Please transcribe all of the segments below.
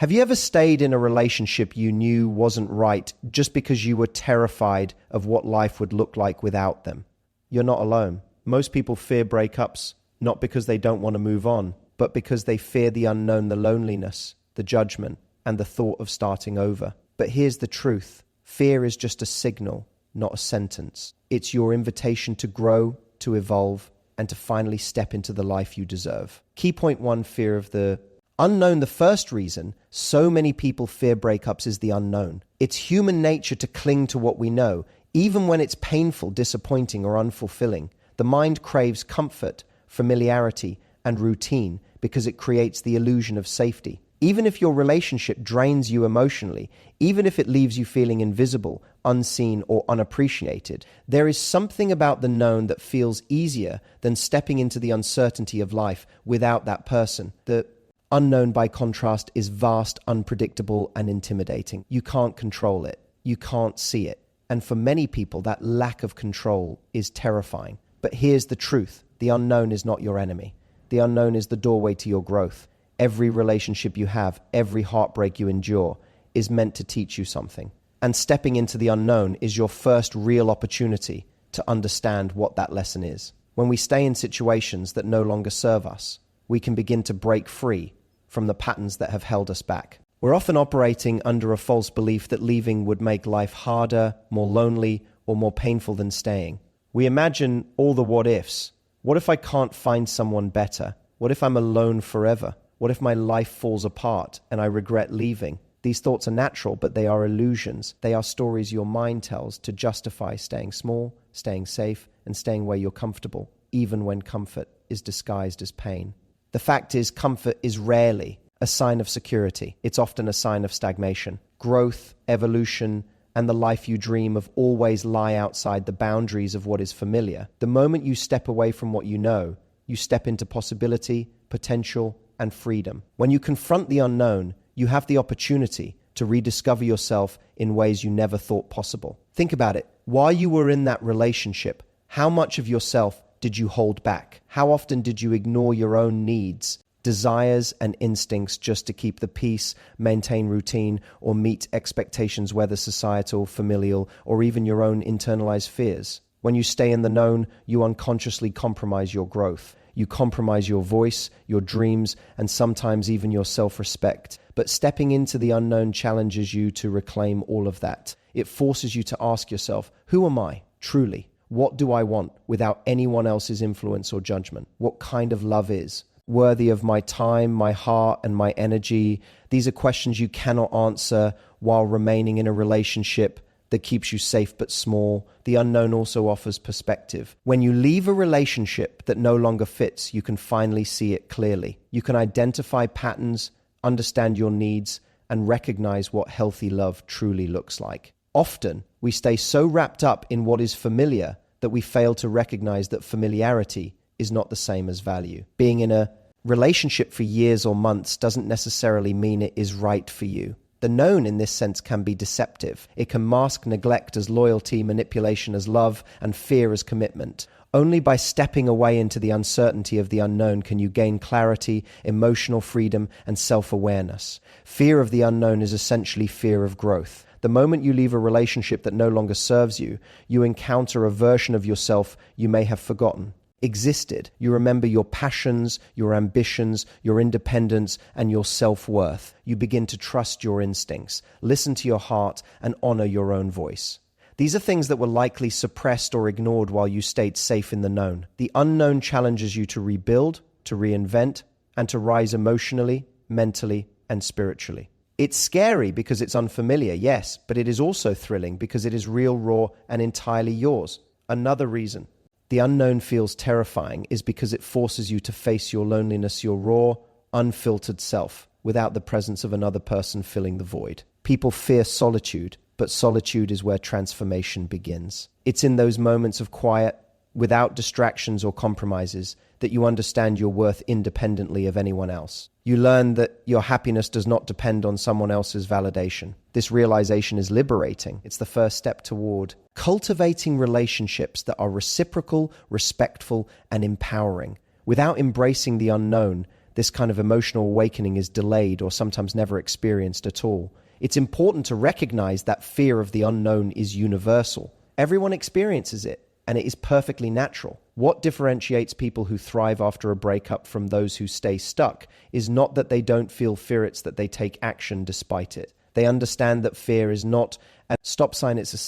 Have you ever stayed in a relationship you knew wasn't right just because you were terrified of what life would look like without them? You're not alone. Most people fear breakups, not because they don't want to move on, but because they fear the unknown, the loneliness, the judgment, and the thought of starting over. But here's the truth. Fear is just a signal, not a sentence. It's your invitation to grow, to evolve, and to finally step into the life you deserve. Key point one, fear of the unknown. The first reason so many people fear breakups is the unknown. It's human nature to cling to what we know, even when it's painful, disappointing, or unfulfilling. The mind craves comfort, familiarity, and routine because it creates the illusion of safety. Even if your relationship drains you emotionally, even if it leaves you feeling invisible, unseen, or unappreciated, there is something about the known that feels easier than stepping into the uncertainty of life without that person. The unknown, by contrast, is vast, unpredictable, and intimidating. You can't control it. You can't see it. And for many people, that lack of control is terrifying. But here's the truth. The unknown is not your enemy. The unknown is the doorway to your growth. Every relationship you have, every heartbreak you endure, is meant to teach you something. And stepping into the unknown is your first real opportunity to understand what that lesson is. When we stay in situations that no longer serve us, we can begin to break free from the patterns that have held us back. We're often operating under a false belief that leaving would make life harder, more lonely, or more painful than staying. We imagine all the what ifs. What if I can't find someone better? What if I'm alone forever? What if my life falls apart and I regret leaving? These thoughts are natural, but they are illusions. They are stories your mind tells to justify staying small, staying safe, and staying where you're comfortable, even when comfort is disguised as pain. The fact is, comfort is rarely a sign of security. It's often a sign of stagnation. Growth, evolution, and the life you dream of always lie outside the boundaries of what is familiar. The moment you step away from what you know, you step into possibility, potential, and freedom. When you confront the unknown, you have the opportunity to rediscover yourself in ways you never thought possible. Think about it. While you were in that relationship, how much of yourself did you hold back? How often did you ignore your own needs, desires, and instincts just to keep the peace, maintain routine, or meet expectations, whether societal, familial, or even your own internalized fears? When you stay in the known, you unconsciously compromise your growth. You compromise your voice, your dreams, and sometimes even your self-respect. But stepping into the unknown challenges you to reclaim all of that. It forces you to ask yourself, who am I, truly? What do I want without anyone else's influence or judgment? What kind of love is worthy of my time, my heart, and my energy? These are questions you cannot answer while remaining in a relationship that keeps you safe but small. The unknown also offers perspective. When you leave a relationship that no longer fits, you can finally see it clearly. You can identify patterns, understand your needs, and recognize what healthy love truly looks like. Often, we stay so wrapped up in what is familiar that we fail to recognize that familiarity is not the same as value. Being in a relationship for years or months doesn't necessarily mean it is right for you. The known in this sense can be deceptive. It can mask neglect as loyalty, manipulation as love, and fear as commitment. Only by stepping away into the uncertainty of the unknown can you gain clarity, emotional freedom, and self-awareness. Fear of the unknown is essentially fear of growth. The moment you leave a relationship that no longer serves you, you encounter a version of yourself you may have forgotten existed. You remember your passions, your ambitions, your independence, and your self-worth. You begin to trust your instincts, listen to your heart, and honor your own voice. These are things that were likely suppressed or ignored while you stayed safe in the known. The unknown challenges you to rebuild, to reinvent, and to rise emotionally, mentally, and spiritually. It's scary because it's unfamiliar, yes, but it is also thrilling because it is real, raw, and entirely yours. Another reason the unknown feels terrifying is because it forces you to face your loneliness, your raw, unfiltered self, without the presence of another person filling the void. People fear solitude, but solitude is where transformation begins. It's in those moments of quiet, without distractions or compromises, that you understand your worth independently of anyone else. You learn that your happiness does not depend on someone else's validation. This realization is liberating. It's the first step toward cultivating relationships that are reciprocal, respectful, and empowering. Without embracing the unknown, this kind of emotional awakening is delayed or sometimes never experienced at all. It's important to recognize that fear of the unknown is universal. Everyone experiences it, and it is perfectly natural. What differentiates people who thrive after a breakup from those who stay stuck is not that they don't feel fear, it's that they take action despite it. They understand that fear is not a stop sign, it's a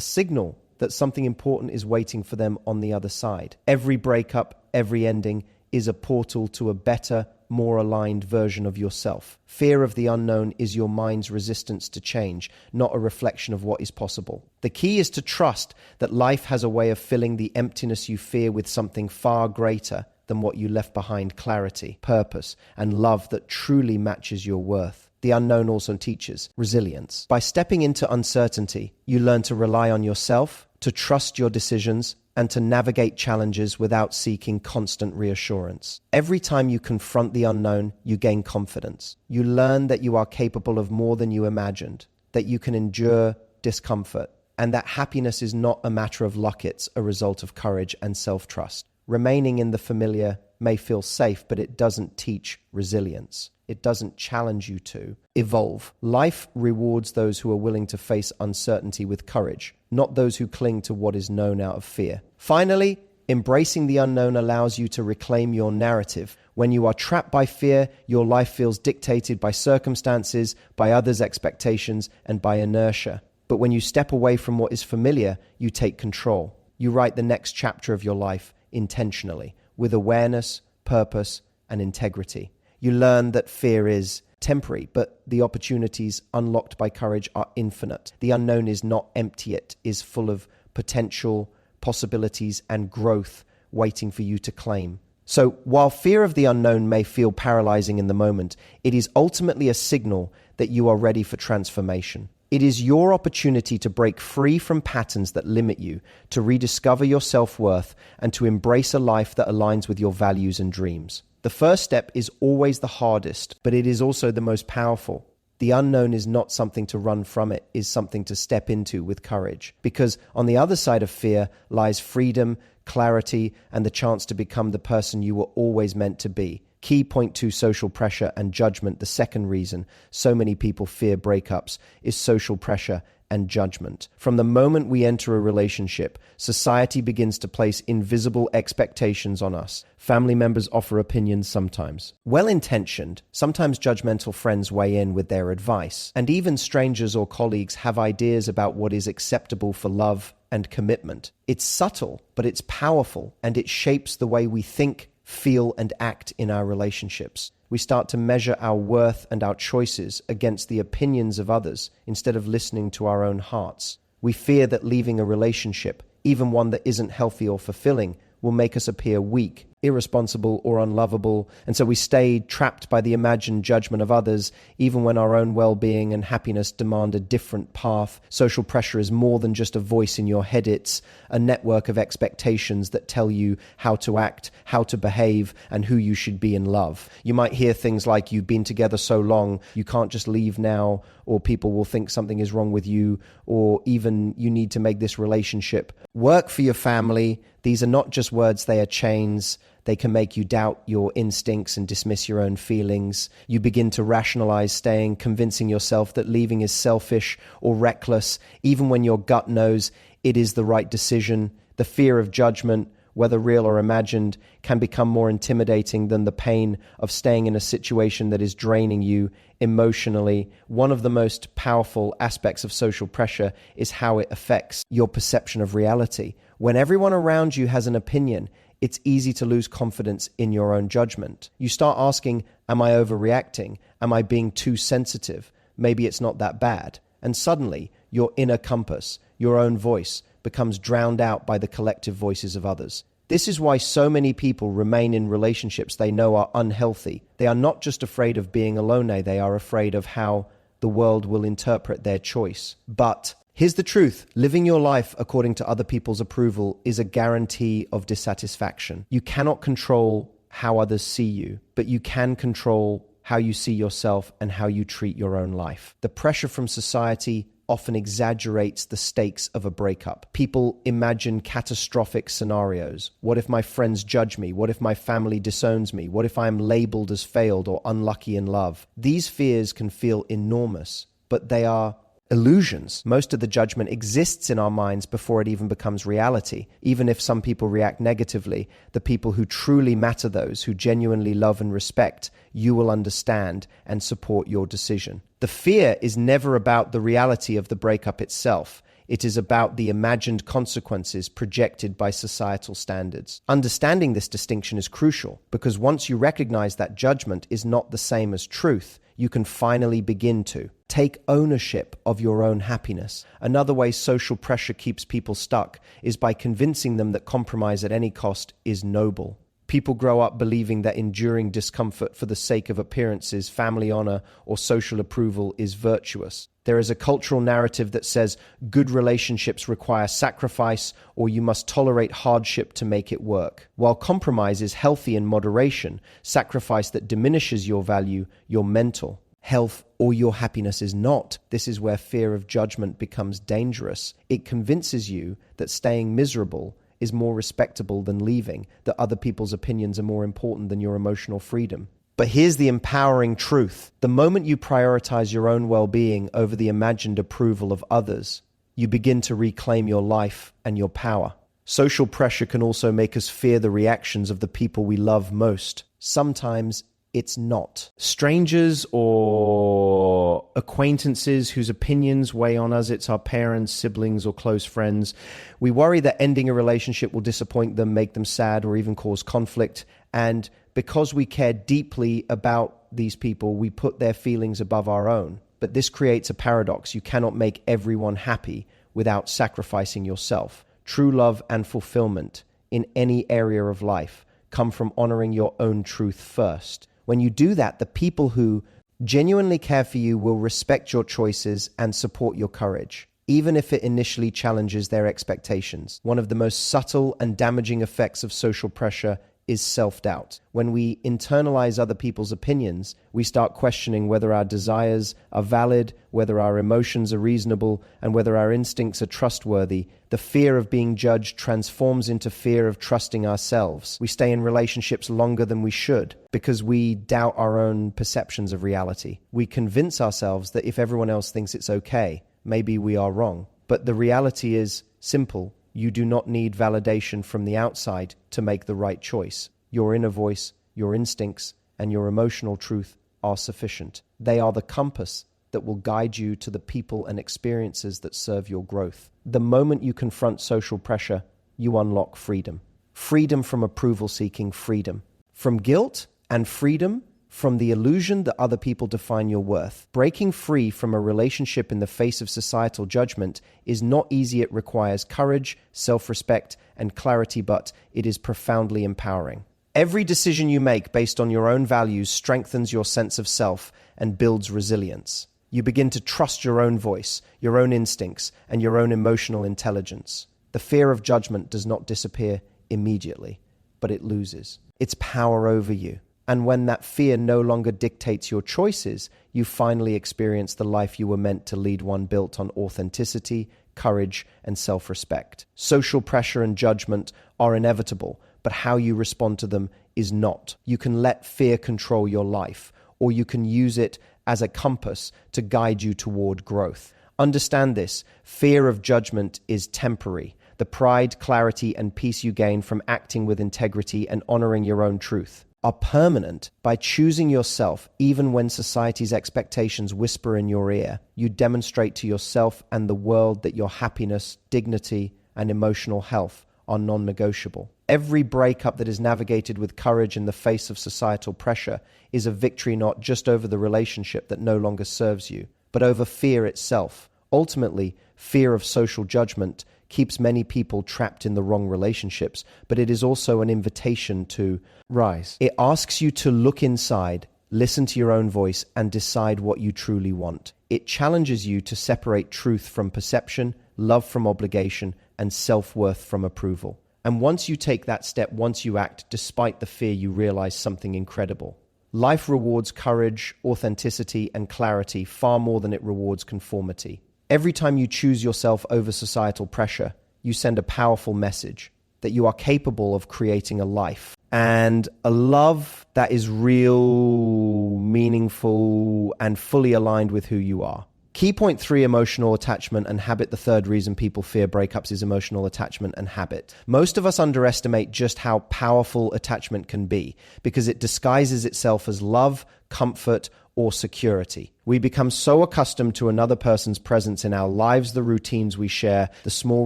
signal that something important is waiting for them on the other side. Every breakup, every ending is a portal to a better, more aligned version of yourself. Fear of the unknown is your mind's resistance to change, not a reflection of what is possible. The key is to trust that life has a way of filling the emptiness you fear with something far greater than what you left behind: clarity, purpose, and love that truly matches your worth. The unknown also teaches resilience. By stepping into uncertainty, you learn to rely on yourself, to trust your decisions, and to navigate challenges without seeking constant reassurance. Every time you confront the unknown, you gain confidence. You learn that you are capable of more than you imagined, that you can endure discomfort, and that happiness is not a matter of luck, it's a result of courage and self-trust. Remaining in the familiar may feel safe, but it doesn't teach resilience. It doesn't challenge you to evolve. Life rewards those who are willing to face uncertainty with courage, not those who cling to what is known out of fear. Finally, embracing the unknown allows you to reclaim your narrative. When you are trapped by fear, your life feels dictated by circumstances, by others' expectations, and by inertia. But when you step away from what is familiar, you take control. You write the next chapter of your life intentionally, with awareness, purpose, and integrity. You learn that fear is temporary, but the opportunities unlocked by courage are infinite. The unknown is not empty, it is full of potential, possibilities, and growth waiting for you to claim. So while fear of the unknown may feel paralyzing in the moment, it is ultimately a signal that you are ready for transformation. It is your opportunity to break free from patterns that limit you, to rediscover your self-worth, and to embrace a life that aligns with your values and dreams. The first step is always the hardest, but it is also the most powerful. The unknown is not something to run from, it is something to step into with courage. Because on the other side of fear lies freedom, clarity, and the chance to become the person you were always meant to be. Key point 2, social pressure and judgment. The second reason so many people fear breakups is social pressure and judgment. From the moment we enter a relationship, society begins to place invisible expectations on us. Family members offer opinions sometimes. Well-intentioned, sometimes judgmental friends weigh in with their advice. And even strangers or colleagues have ideas about what is acceptable for love and commitment. It's subtle, but it's powerful, and it shapes the way we think, feel, and act in our relationships. We start to measure our worth and our choices against the opinions of others instead of listening to our own hearts. We fear that leaving a relationship, even one that isn't healthy or fulfilling, will make us appear weak, irresponsible, or unlovable, and so we stay trapped by the imagined judgment of others, even when our own well-being and happiness demand a different path. Social pressure is more than just a voice in your head, it's a network of expectations that tell you how to act, how to behave, and who you should be in love. You might hear things like, you've been together so long, you can't just leave now, or people will think something is wrong with you, or even you need to make this relationship work for your family. These are not just words, they are chains. They can make you doubt your instincts and dismiss your own feelings. You begin to rationalize staying, convincing yourself that leaving is selfish or reckless, even when your gut knows it is the right decision. The fear of judgment, whether real or imagined, can become more intimidating than the pain of staying in a situation that is draining you emotionally. One of the most powerful aspects of social pressure is how it affects your perception of reality. When everyone around you has an opinion, it's easy to lose confidence in your own judgment. You start asking, am I overreacting? Am I being too sensitive? Maybe it's not that bad. And suddenly, your inner compass, your own voice, becomes drowned out by the collective voices of others. This is why so many people remain in relationships they know are unhealthy. They are not just afraid of being alone, they are afraid of how the world will interpret their choice. But here's the truth. Living your life according to other people's approval is a guarantee of dissatisfaction. You cannot control how others see you, but you can control how you see yourself and how you treat your own life. The pressure from society, often exaggerates the stakes of a breakup. People imagine catastrophic scenarios. What if my friends judge me? What if my family disowns me? What if I am labeled as failed or unlucky in love? These fears can feel enormous, but they are illusions. Most of the judgment exists in our minds before it even becomes reality. Even if some people react negatively, the people who truly matter, those who genuinely love and respect, you will understand and support your decision. The fear is never about the reality of the breakup itself. It is about the imagined consequences projected by societal standards. Understanding this distinction is crucial because once you recognize that judgment is not the same as truth, you can finally begin to take ownership of your own happiness. Another way social pressure keeps people stuck is by convincing them that compromise at any cost is noble. People grow up believing that enduring discomfort for the sake of appearances, family honor, or social approval is virtuous. There is a cultural narrative that says good relationships require sacrifice or you must tolerate hardship to make it work. While compromise is healthy in moderation, sacrifice that diminishes your value, your mental health, or your happiness is not. This is where fear of judgment becomes dangerous. It convinces you that staying miserable is more respectable than leaving, that other people's opinions are more important than your emotional freedom. But here's the empowering truth. The moment you prioritize your own well-being over the imagined approval of others, you begin to reclaim your life and your power. Social pressure can also make us fear the reactions of the people we love most. Sometimes it's not. Strangers or acquaintances whose opinions weigh on us, it's our parents, siblings, or close friends. We worry that ending a relationship will disappoint them, make them sad, or even cause conflict. And because we care deeply about these people, we put their feelings above our own. But this creates a paradox. You cannot make everyone happy without sacrificing yourself. True love and fulfillment in any area of life come from honoring your own truth first. When you do that, the people who genuinely care for you will respect your choices and support your courage, even if it initially challenges their expectations. One of the most subtle and damaging effects of social pressure is self-doubt. When we internalize other people's opinions, we start questioning whether our desires are valid, whether our emotions are reasonable, and whether our instincts are trustworthy. The fear of being judged transforms into fear of trusting ourselves. We stay in relationships longer than we should because we doubt our own perceptions of reality. We convince ourselves that if everyone else thinks it's okay, maybe we are wrong. But the reality is simple. You do not need validation from the outside to make the right choice. Your inner voice, your instincts, and your emotional truth are sufficient. They are the compass that will guide you to the people and experiences that serve your growth. The moment you confront social pressure, you unlock freedom. Freedom from approval-seeking freedom. From guilt and freedom from the illusion that other people define your worth. Breaking free from a relationship in the face of societal judgment is not easy. It requires courage, self-respect, and clarity, but it is profoundly empowering. Every decision you make based on your own values strengthens your sense of self and builds resilience. You begin to trust your own voice, your own instincts, and your own emotional intelligence. The fear of judgment does not disappear immediately, but it loses its power over you. And when that fear no longer dictates your choices, you finally experience the life you were meant to lead, one built on authenticity, courage, and self-respect. Social pressure and judgment are inevitable, but how you respond to them is not. You can let fear control your life, or you can use it as a compass to guide you toward growth. Understand this. Fear of judgment is temporary. The pride, clarity, and peace you gain from acting with integrity and honoring your own truth are permanent. By choosing yourself, even when society's expectations whisper in your ear, you demonstrate to yourself and the world that your happiness, dignity, and emotional health are non-negotiable. Every breakup that is navigated with courage in the face of societal pressure is a victory not just over the relationship that no longer serves you, but over fear itself. Ultimately, fear of social judgment keeps many people trapped in the wrong relationships, but it is also an invitation to rise. It asks you to look inside, listen to your own voice, and decide what you truly want. It challenges you to separate truth from perception, love from obligation, and self-worth from approval. And once you take that step, once you act despite the fear, you realize something incredible. Life rewards courage, authenticity, and clarity far more than it rewards conformity. Every time you choose yourself over societal pressure, you send a powerful message that you are capable of creating a life and a love that is real, meaningful, and fully aligned with who you are. Key point 3, emotional attachment and habit. The third reason people fear breakups is emotional attachment and habit. Most of us underestimate just how powerful attachment can be because it disguises itself as love, comfort, or security. We become so accustomed to another person's presence in our lives, the routines we share, the small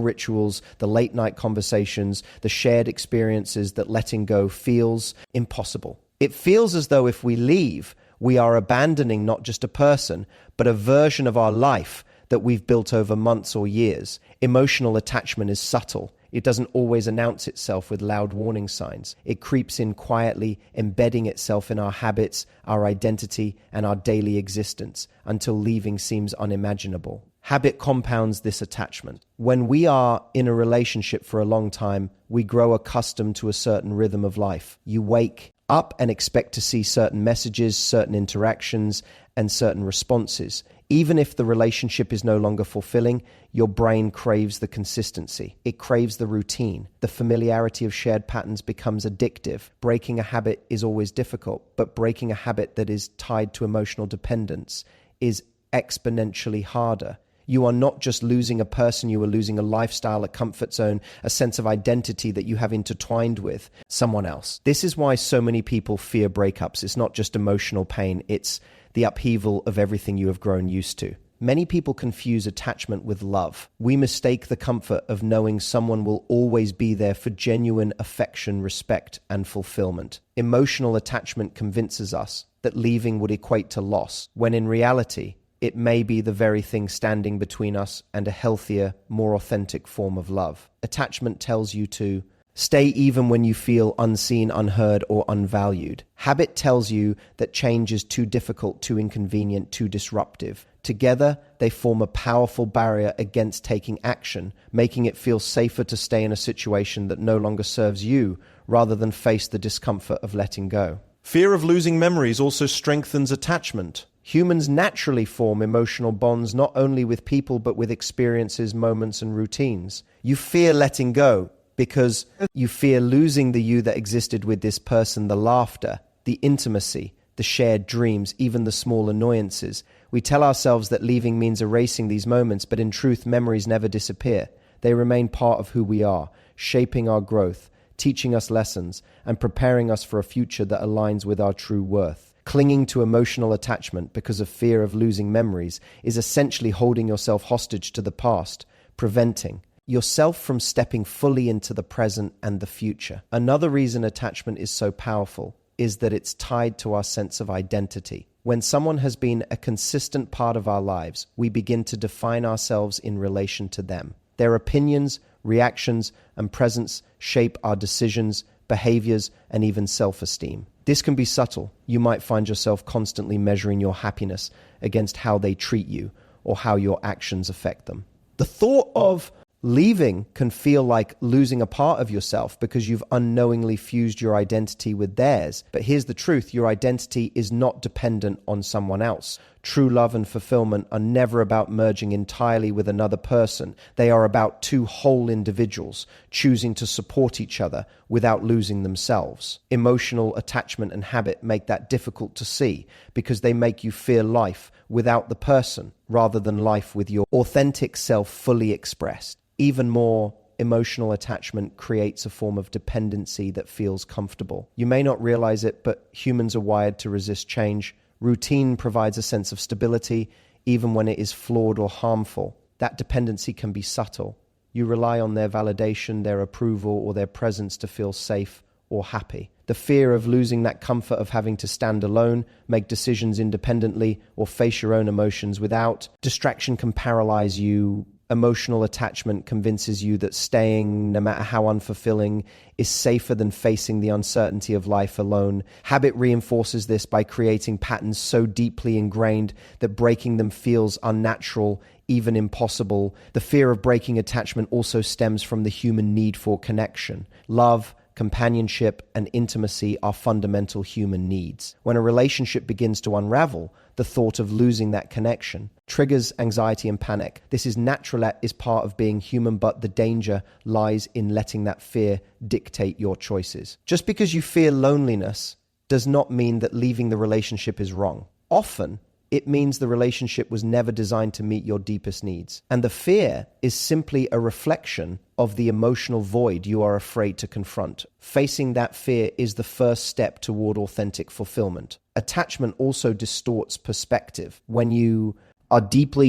rituals, the late night conversations, the shared experiences, that letting go feels impossible. It feels as though if we leave, we are abandoning not just a person, but a version of our life that we've built over months or years. Emotional attachment is subtle. It doesn't always announce itself with loud warning signs. It creeps in quietly, embedding itself in our habits, our identity, and our daily existence until leaving seems unimaginable. Habit compounds this attachment. When we are in a relationship for a long time, we grow accustomed to a certain rhythm of life. You wake up and expect to see certain messages, certain interactions, and certain responses. Even if the relationship is no longer fulfilling, your brain craves the consistency. It craves the routine. The familiarity of shared patterns becomes addictive. Breaking a habit is always difficult, but breaking a habit that is tied to emotional dependence is exponentially harder. You are not just losing a person, you are losing a lifestyle, a comfort zone, a sense of identity that you have intertwined with someone else. This is why so many people fear breakups. It's not just emotional pain, it's the upheaval of everything you have grown used to. Many people confuse attachment with love. We mistake the comfort of knowing someone will always be there for genuine affection, respect, and fulfillment. Emotional attachment convinces us that leaving would equate to loss, when in reality, it may be the very thing standing between us and a healthier, more authentic form of love. Attachment tells you to stay even when you feel unseen, unheard, or unvalued. Habit tells you that change is too difficult, too inconvenient, too disruptive. Together, they form a powerful barrier against taking action, making it feel safer to stay in a situation that no longer serves you, rather than face the discomfort of letting go. Fear of losing memories also strengthens attachment. Humans naturally form emotional bonds not only with people but with experiences, moments, and routines. You fear letting go because you fear losing the you that existed with this person, the laughter, the intimacy, the shared dreams, even the small annoyances. We tell ourselves that leaving means erasing these moments, but in truth, memories never disappear. They remain part of who we are, shaping our growth, teaching us lessons, and preparing us for a future that aligns with our true worth. Clinging to emotional attachment because of fear of losing memories is essentially holding yourself hostage to the past, preventing yourself from stepping fully into the present and the future. Another reason attachment is so powerful is that it's tied to our sense of identity. When someone has been a consistent part of our lives, we begin to define ourselves in relation to them. Their opinions, reactions, and presence shape our decisions, behaviors, and even self-esteem. This can be subtle. You might find yourself constantly measuring your happiness against how they treat you or how your actions affect them. The thought of leaving can feel like losing a part of yourself because you've unknowingly fused your identity with theirs. But here's the truth, your identity is not dependent on someone else. True love and fulfillment are never about merging entirely with another person. They are about two whole individuals choosing to support each other without losing themselves. Emotional attachment and habit make that difficult to see because they make you fear life without the person rather than life with your authentic self fully expressed. Even more, emotional attachment creates a form of dependency that feels comfortable. You may not realize it, but humans are wired to resist change. Routine provides a sense of stability, even when it is flawed or harmful. That dependency can be subtle. You rely on their validation, their approval, or their presence to feel safe or happy. The fear of losing that comfort of having to stand alone, make decisions independently, or face your own emotions without distraction can paralyze you. Emotional attachment convinces you that staying, no matter how unfulfilling, is safer than facing the uncertainty of life alone. Habit reinforces this by creating patterns so deeply ingrained that breaking them feels unnatural, even impossible. The fear of breaking attachment also stems from the human need for connection. Love, companionship, and intimacy are fundamental human needs. When a relationship begins to unravel, the thought of losing that connection triggers anxiety and panic. This is natural, is part of being human, but the danger lies in letting that fear dictate your choices. Just because you fear loneliness does not mean that leaving the relationship is wrong. Often, it means the relationship was never designed to meet your deepest needs. And the fear is simply a reflection of the emotional void you are afraid to confront. Facing that fear is the first step toward authentic fulfillment. Attachment also distorts perspective. When you are deeply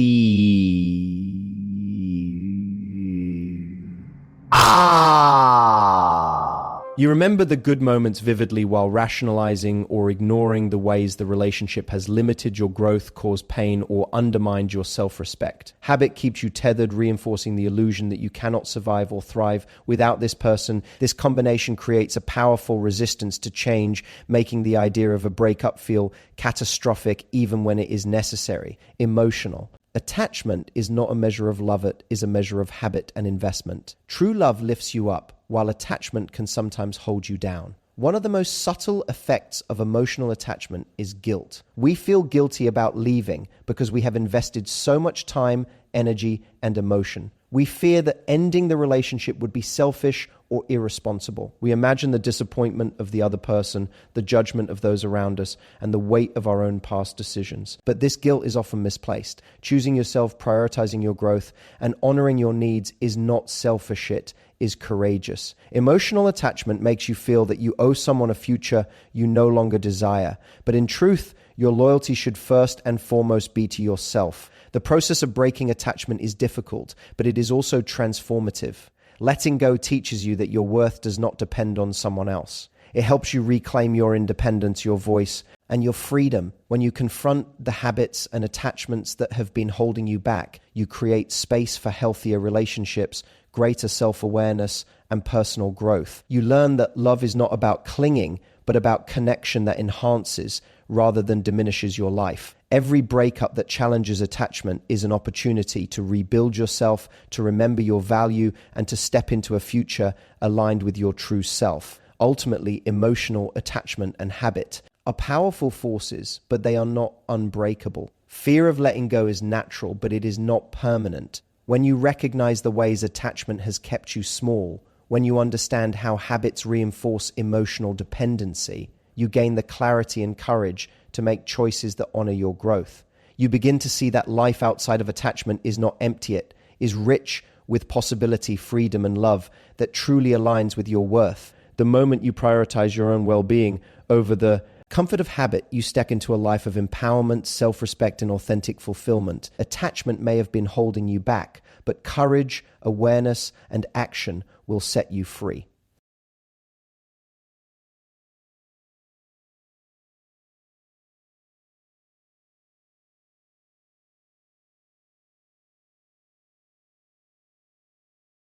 you remember the good moments vividly while rationalizing or ignoring the ways the relationship has limited your growth, caused pain, or undermined your self-respect. Habit keeps you tethered, reinforcing the illusion that you cannot survive or thrive without this person. This combination creates a powerful resistance to change, making the idea of a breakup feel catastrophic even when it is necessary. Emotional. Attachment is not a measure of love, it is a measure of habit and investment. True love lifts you up, while attachment can sometimes hold you down. One of the most subtle effects of emotional attachment is guilt. We feel guilty about leaving because we have invested so much time, energy, and emotion. We fear that ending the relationship would be selfish or irresponsible. We imagine the disappointment of the other person, the judgment of those around us, and the weight of our own past decisions. But this guilt is often misplaced. Choosing yourself, prioritizing your growth, and honoring your needs is not selfish, it is courageous. Emotional attachment makes you feel that you owe someone a future you no longer desire. But in truth, your loyalty should first and foremost be to yourself. The process of breaking attachment is difficult, but it is also transformative. Letting go teaches you that your worth does not depend on someone else. It helps you reclaim your independence, your voice, and your freedom. When you confront the habits and attachments that have been holding you back, you create space for healthier relationships, greater self-awareness, and personal growth. You learn that love is not about clinging, but about connection that enhances rather than diminishes your life. Every breakup that challenges attachment is an opportunity to rebuild yourself, to remember your value, and to step into a future aligned with your true self. Ultimately, emotional attachment and habit are powerful forces, but they are not unbreakable. Fear of letting go is natural, but it is not permanent. When you recognize the ways attachment has kept you small, when you understand how habits reinforce emotional dependency, you gain the clarity and courage to make choices that honor your growth. You begin to see that life outside of attachment is not empty, it is rich with possibility, freedom, and love that truly aligns with your worth. The moment you prioritize your own well-being over the comfort of habit, you step into a life of empowerment, self-respect, and authentic fulfillment. Attachment may have been holding you back, but courage, awareness, and action will set you free.